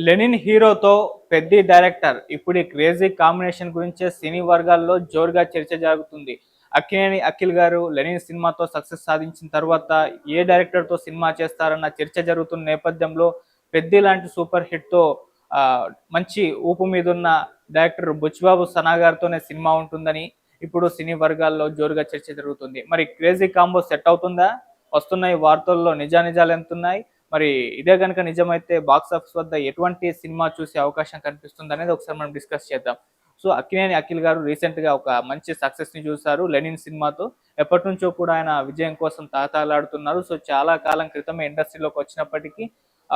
Lenin హీరోతో Peddi director ఇప్పుడు ఈ క్రేజీ కాంబినేషన్ గురించే సినీ వర్గాల్లో జోరుగా చర్చ జరుగుతుంది. అక్కినేని అఖిల్ గారు లెనిన్ సినిమాతో సక్సెస్ సాధించిన తర్వాత ఏ డైరెక్టర్తో సినిమా చేస్తారన్న చర్చ జరుగుతున్న నేపథ్యంలో పెద్ది లాంటి సూపర్ హిట్తో మంచి ఊపు మీదున్న డైరెక్టర్ బుచ్చిబాబు సనా గారితోనే సినిమా ఉంటుందని ఇప్పుడు సినీ వర్గాల్లో జోరుగా చర్చ జరుగుతుంది. మరి క్రేజీ కాంబో సెట్ అవుతుందా? వస్తున్నాయి వార్తల్లో నిజానిజాలు ఎంతున్నాయి? మరి ఇదే గనుక నిజమైతే బాక్స్ ఆఫీస్ వద్ద ఎటువంటి సినిమా చూసే అవకాశం కనిపిస్తుంది అనేది ఒకసారి మనం డిస్కస్ చేద్దాం. సో అక్కినేని అఖిల్ గారు రీసెంట్గా ఒక మంచి సక్సెస్ని చూశారు లెనిన్ సినిమాతో. ఎప్పటి నుంచో కూడా ఆయన విజయం కోసం తాతాలాడుతున్నారు. సో చాలా కాలం క్రితమే ఇండస్ట్రీలోకి వచ్చినప్పటికీ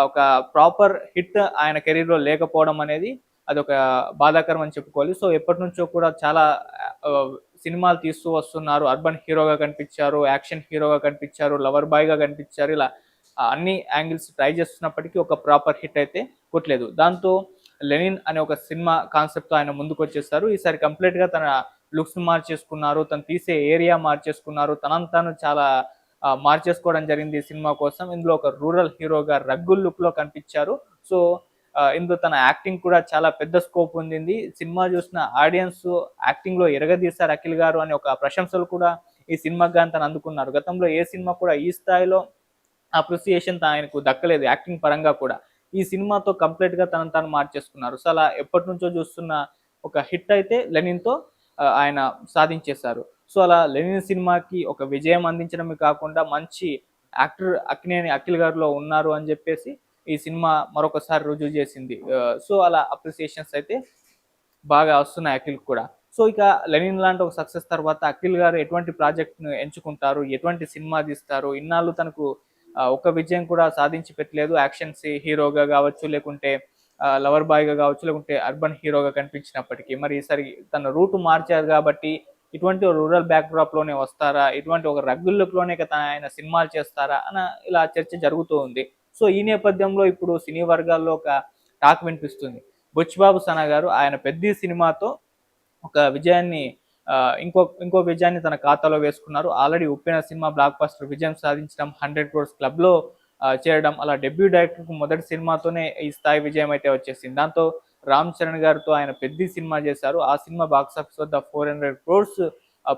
ఒక ప్రాపర్ హిట్ ఆయన కెరీర్లో లేకపోవడం అనేది అదొక బాధాకరం అని చెప్పుకోవాలి. సో ఎప్పటి నుంచో కూడా చాలా సినిమాలు తీస్తూ వస్తున్నారు. అర్బన్ హీరోగా కనిపించారు, యాక్షన్ హీరోగా కనిపించారు, లవర్ బాయ్గా కనిపించారు. ఇలా అన్ని యాంగిల్స్ ట్రై చేస్తున్నప్పటికీ ఒక ప్రాపర్ హిట్ అయితే కొట్టలేదు. దాంతో లెనిన్ అనే ఒక సినిమా కాన్సెప్ట్తో ఆయన ముందుకు వచ్చేస్తారు. ఈసారి కంప్లీట్గా తన లుక్స్ మార్చేసుకున్నారు, తను తీసే ఏరియా మార్చేసుకున్నారు, తనంతాను చాలా మార్చేసుకోవడం జరిగింది ఈ సినిమా కోసం. ఇందులో ఒక రూరల్ హీరోగా రగ్గుల్ లుక్లో కనిపించారు. సో ఇందులో తన యాక్టింగ్ కూడా చాలా పెద్ద స్కోప్ ఉంది. సినిమా చూసిన ఆడియన్స్ యాక్టింగ్లో ఎరగదీశారు అఖిల్ గారు అనే ఒక ప్రశంసలు కూడా ఈ సినిమాకి కానీ తను అందుకున్నారు. గతంలో ఏ సినిమా కూడా ఈ స్థాయిలో అప్రిసియేషన్ ఆయనకు దక్కలేదు యాక్టింగ్ పరంగా కూడా. ఈ సినిమాతో కంప్లీట్గా తనను తాను మార్చేసుకున్నారు. సో అలా ఎప్పటి నుంచో చూస్తున్న ఒక హిట్ అయితే లెనిన్తో ఆయన సాధించేశారు. సో అలా లెనిన్ సినిమాకి ఒక విజయం అందించడమే కాకుండా మంచి యాక్టర్ అక్కినేని అఖిల్ గారిలో ఉన్నారు అని చెప్పేసి ఈ సినిమా మరొకసారి రుజువు చేసింది. సో అలా అప్రిసియేషన్స్ అయితే బాగా వస్తున్నాయి అఖిల్ కూడా. సో ఇక లెనిన్ లాంటి ఒక సక్సెస్ తర్వాత అఖిల్ గారు ఎటువంటి ప్రాజెక్ట్ను ఎంచుకుంటారు, ఎటువంటి సినిమా తీస్తారు? ఇన్నాళ్ళు తనకు ఒక్క విజయం కూడా సాధించి పెట్టలేదు. యాక్షన్స్ హీరోగా కావచ్చు, లేకుంటే లవర్ బాయ్గా కావచ్చు, లేకుంటే అర్బన్ హీరోగా కనిపించినప్పటికీ మరి ఈసారి తన రూట్ మార్చారు కాబట్టి ఇటువంటి రూరల్ బ్యాక్డ్రాప్లోనే వస్తారా, ఇటువంటి ఒక రగ్గుల్ లుక్లోనే ఆయన సినిమాలు చేస్తారా అని ఇలా చర్చ జరుగుతూ ఉంది. సో ఈ నేపథ్యంలో ఇప్పుడు సినీ వర్గాల్లో ఒక టాక్ వినిపిస్తుంది. బుచ్చిబాబు సనా గారు ఆయన పెద్ద సినిమాతో ఒక విజయాన్ని ఇంకో విజయాన్ని తన ఖాతాలో వేసుకున్నారు. ఆల్రెడీ ఉప్పెన సినిమా బ్లాక్ బస్టర్ విజయం సాధించడం, 100 క్రోర్స్ క్లబ్లో చేరడం, అలా డెబ్యూ డైరెక్టర్కు మొదటి సినిమాతోనే ఈ స్థాయి విజయం అయితే వచ్చేసింది. దాంతో రామ్ చరణ్ గారితో ఆయన పెద్ద సినిమా చేశారు. ఆ సినిమా బాక్స్ ఆఫీస్ వద్ద 400 క్రోర్స్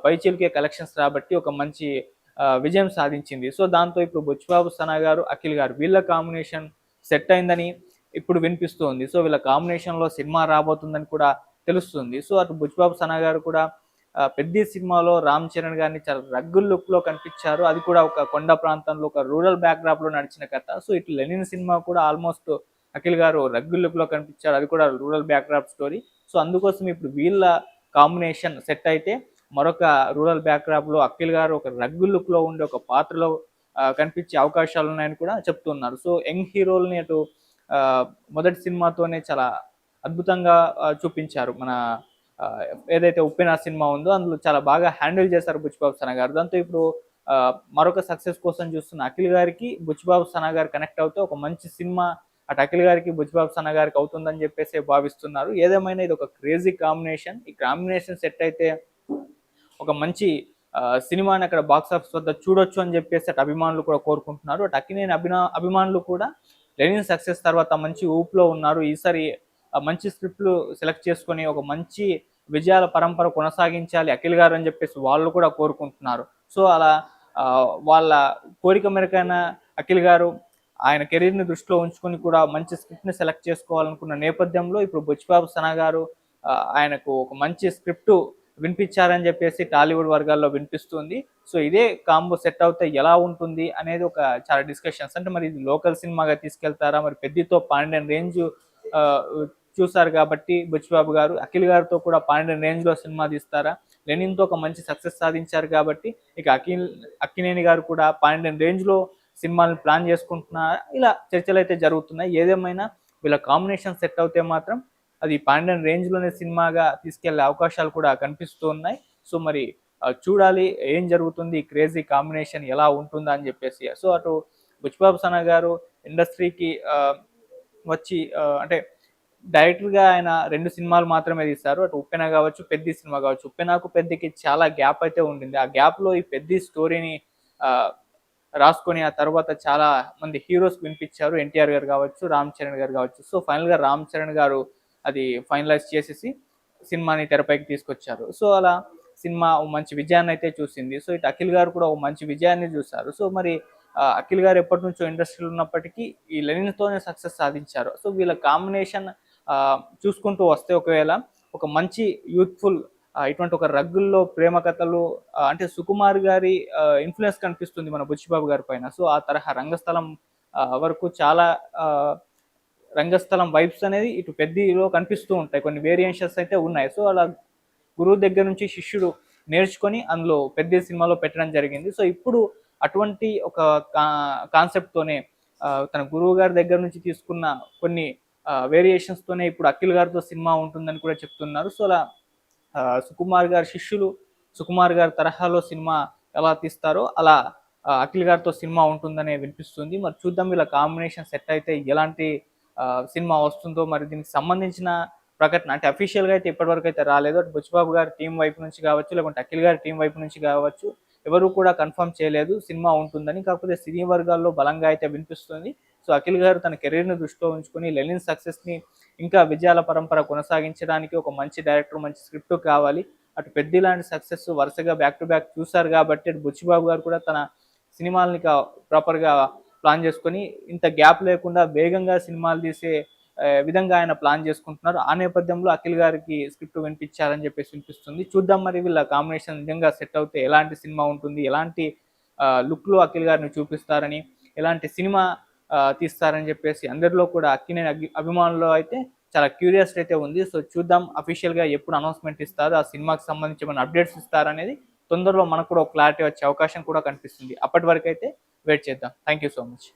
పైచిలికే కలెక్షన్స్ రాబట్టి ఒక మంచి విజయం సాధించింది. సో దాంతో ఇప్పుడు బుచ్చిబాబు సనా గారు, అఖిల్ గారు వీళ్ళ కాంబినేషన్ సెట్ అయిందని ఇప్పుడు వినిపిస్తుంది. సో వీళ్ళ కాంబినేషన్లో సినిమా రాబోతుందని కూడా తెలుస్తుంది. సో అటు బుచ్చిబాబు సనా గారు కూడా పెద్ద సినిమాలో రామ్ చరణ్ గారిని చాలా రగ్గుల్ లుక్లో కనిపించారు. అది కూడా ఒక కొండ ప్రాంతంలో ఒక రూరల్ బ్యాక్డ్రాప్లో నడిచిన కథ. సో ఇటు లెనిన్ సినిమా కూడా ఆల్మోస్ట్ అఖిల్ గారు రగ్గుల్ లుక్లో కనిపించారు. అది కూడా రూరల్ బ్యాక్డ్రాప్ స్టోరీ. సో అందుకోసం ఇప్పుడు వీళ్ళ కాంబినేషన్ సెట్ అయితే మరొక రూరల్ బ్యాక్డ్రాప్లో అఖిల్ గారు ఒక రగ్గుల్ లుక్లో ఉండే ఒక పాత్రలో కనిపించే అవకాశాలు ఉన్నాయని కూడా చెప్తున్నారు. సో యంగ్ హీరోల్ని అటు మొదటి సినిమాతోనే చాలా అద్భుతంగా చూపించారు. మన ఏదైతే ఉప్పెన సినిమా ఉందో అందులో చాలా బాగా హ్యాండిల్ చేశారు బుచ్చిబాబు సనా గారు. దాంతో ఇప్పుడు మరొక సక్సెస్ కోసం చూస్తున్న అఖిల్ గారికి బుచ్చిబాబు సనా గారు కనెక్ట్ అవుతే ఒక మంచి సినిమా అటు అఖిల్ గారికి బుచ్చిబాబు సనా గారికి అవుతుందని చెప్పేసి భావిస్తున్నారు. ఏదేమైనా ఇది ఒక క్రేజీ కాంబినేషన్. ఈ కాంబినేషన్ సెట్ అయితే ఒక మంచి సినిమాని అక్కడ బాక్స్ ఆఫీస్ వద్ద చూడొచ్చు అని చెప్పేసి అటు అభిమానులు కూడా కోరుకుంటున్నారు. అటు అక్కినేని అభిమానులు కూడా లెనిన్ సక్సెస్ తర్వాత మంచి ఊపులో ఉన్నారు. ఈసారి మంచి స్క్రిప్ట్లు సెలెక్ట్ చేసుకొని ఒక మంచి విజయాల పరంపర కొనసాగించాలి అఖిల్ గారు అని చెప్పేసి వాళ్ళు కూడా కోరుకుంటున్నారు. సో అలా వాళ్ళ కోరిక మేరకైనా అఖిల్ గారు ఆయన కెరీర్ని దృష్టిలో ఉంచుకొని కూడా మంచి స్క్రిప్ట్ని సెలెక్ట్ చేసుకోవాలనుకున్న నేపథ్యంలో ఇప్పుడు బుచ్చిబాబు సనా గారు ఆయనకు ఒక మంచి స్క్రిప్ట్ వినిపించారని చెప్పేసి టాలీవుడ్ వర్గాల్లో వినిపిస్తుంది. సో ఇదే కాంబో సెట్ అవుతే ఎలా ఉంటుంది అనేది ఒక చాలా డిస్కషన్స్. అంటే మరి ఇది లోకల్ సినిమాగా తీసుకెళ్తారా, మరి పెద్దతో పాండ్యన్ రేంజ్ చూసారు కాబట్టి బుచ్చిబాబు గారు అఖిల్ గారితో కూడా పాండ్యన్ రేంజ్లో సినిమా తీస్తారా, లెనిన్తో ఒక మంచి సక్సెస్ సాధించారు కాబట్టి ఇక అక్కినేని గారు కూడా పాండ్యన్ రేంజ్లో సినిమాలను ప్లాన్ చేసుకుంటున్నారా, ఇలా చర్చలు అయితే జరుగుతున్నాయి. ఏదేమైనా వీళ్ళ కాంబినేషన్ సెట్ అవుతే మాత్రం అది పాండ్యన్ రేంజ్లోనే సినిమాగా తీసుకెళ్లే అవకాశాలు కూడా కనిపిస్తూ ఉన్నాయి. సో మరి చూడాలి ఏం జరుగుతుంది, క్రేజీ కాంబినేషన్ ఎలా ఉంటుందా అని చెప్పేసి. సో అటు బుచ్చిబాబు సనా గారు ఇండస్ట్రీకి వచ్చి అంటే డైరెక్టర్గా ఆయన 2 సినిమాలు మాత్రమే తీశారు. అటు ఉప్పెన కావచ్చు, పెద్ద సినిమా కావచ్చు. ఉప్పెనకు పెద్దకి చాలా గ్యాప్ అయితే ఉండింది. ఆ గ్యాప్లో ఈ పెద్ద స్టోరీని రాసుకొని ఆ తర్వాత చాలా మంది హీరోస్ వినిపించారు. ఎన్టీఆర్ గారు కావచ్చు, రామ్ చరణ్ గారు కావచ్చు. సో ఫైనల్గా రామ్ చరణ్ గారు అది ఫైనలైజ్ చేసేసి సినిమాని తెరపైకి తీసుకొచ్చారు. సో అలా సినిమా ఓ మంచి విజయాన్ని అయితే చూసింది. సో ఇటు అఖిల్ గారు కూడా ఒక మంచి విజయాన్ని చూసారు. సో మరి అఖిల్ గారు ఎప్పటి నుంచో ఇండస్ట్రీలో ఉన్నప్పటికీ ఈ లెనిన్‌తోనే సక్సెస్ సాధించారు. సో వీళ్ళ కాంబినేషన్ చూసుకుంటూ వస్తే ఒకవేళ ఒక మంచి యూత్‌ఫుల్ ఇటువంటి ఒక రగ్గుల్లో ప్రేమ కథలు అంటే సుకుమార్ గారి ఇన్‌ఫ్లూయెన్స్ కనిపిస్తుంది మన బుచ్చిబాబు గారి పైన. సో ఆ తరహా రంగస్థలం వరకు చాలా ఆహ్, రంగస్థలం వైబ్స్ అనేది ఇటు పెద్దిలో కనిపిస్తూ ఉంటాయి. కొన్ని వేరియేషన్స్ అయితే ఉన్నాయి. సో అలా గురువు దగ్గర నుంచి శిష్యుడు నేర్చుకొని అందులో పెద్ద సినిమాలో పెట్టడం జరిగింది. సో ఇప్పుడు అటువంటి ఒక కాన్సెప్ట్‌తోనే తన గురువు గారి దగ్గర నుంచి తీసుకున్న కొన్ని వేరియేషన్స్‌తోనే ఇప్పుడు అఖిల్ గారితో సినిమా ఉంటుందని కూడా చెప్తున్నారు. సో అలా సుకుమార్ గారి శిష్యులు సుకుమార్ గారి తరహాలో సినిమా ఎలా తీస్తారో అలా అఖిల్ గారితో సినిమా ఉంటుందనే వినిపిస్తుంది. మరి చూద్దాం వీళ్ళ కాంబినేషన్ సెట్ అయితే ఎలాంటి సినిమా వస్తుందో, మరి దీనికి సంబంధించిన ప్రకటన అంటే అఫీషియల్‌గా అయితే ఇప్పటివరకు అయితే రాలేదు. అటు బుచ్చిబాబు గారి టీం వైపు నుంచి కావచ్చు, లేకుంటే అఖిల్ గారి టీం వైపు నుంచి కావచ్చు, ఎవరు కూడా కన్ఫర్మ్ చేయలేదు సినిమా ఉంటుందని. కాకపోతే సినీ వర్గాల్లో బలంగా అయితే వినిపిస్తుంది. సో అఖిల్ గారు తన కెరీర్‌ని దృష్టిలో ఉంచుకొని లెనిన్ సక్సెస్‌ని ఇంకా విజయాల పరంపర కొనసాగించడానికి ఒక మంచి డైరెక్టర్, మంచి స్క్రిప్ట్ కావాలి. అటు 'పెద్ది' లాంటి సక్సెస్ వరుసగా బ్యాక్ టు బ్యాక్ చూసారు కాబట్టి అటు బుచ్చిబాబు గారు కూడా తన సినిమాల్ని ప్రాపర్‌గా ప్లాన్ చేసుకొని ఇంత గ్యాప్ లేకుండా వేగంగా సినిమాలు తీసే విధంగా ఆయన ప్లాన్ చేసుకుంటున్నారు. ఆ నేపథ్యంలో అఖిల్ గారికి స్క్రిప్ట్ వినిపించారని చెప్పేసి వినిపిస్తుంది. చూద్దాం మరి వీళ్ళ కాంబినేషన్ నిజంగా సెట్ అవుతే ఎలాంటి సినిమా ఉంటుంది, ఎలాంటి లుక్‌లో అఖిల్ గారిని చూపిస్తారని, ఎలాంటి సినిమా తీస్తారని చెప్పేసి అందరిలో కూడా అక్కినేని అభిమానుల్లో అయితే చాలా క్యూరియాసిటీ అయితే ఉంది. సో చూద్దాం అఫీషియల్‌గా ఎప్పుడు అనౌన్స్‌మెంట్ ఇస్తారు, ఆ సినిమాకి సంబంధించి ఏమైనా అప్డేట్స్ ఇస్తారనేది తొందరలో మనకు కూడా ఒక క్లారిటీ వచ్చే అవకాశం కూడా కనిపిస్తుంది. అప్పటి వరకైతే వెయిట్ చేద్దాం. Thank you so much.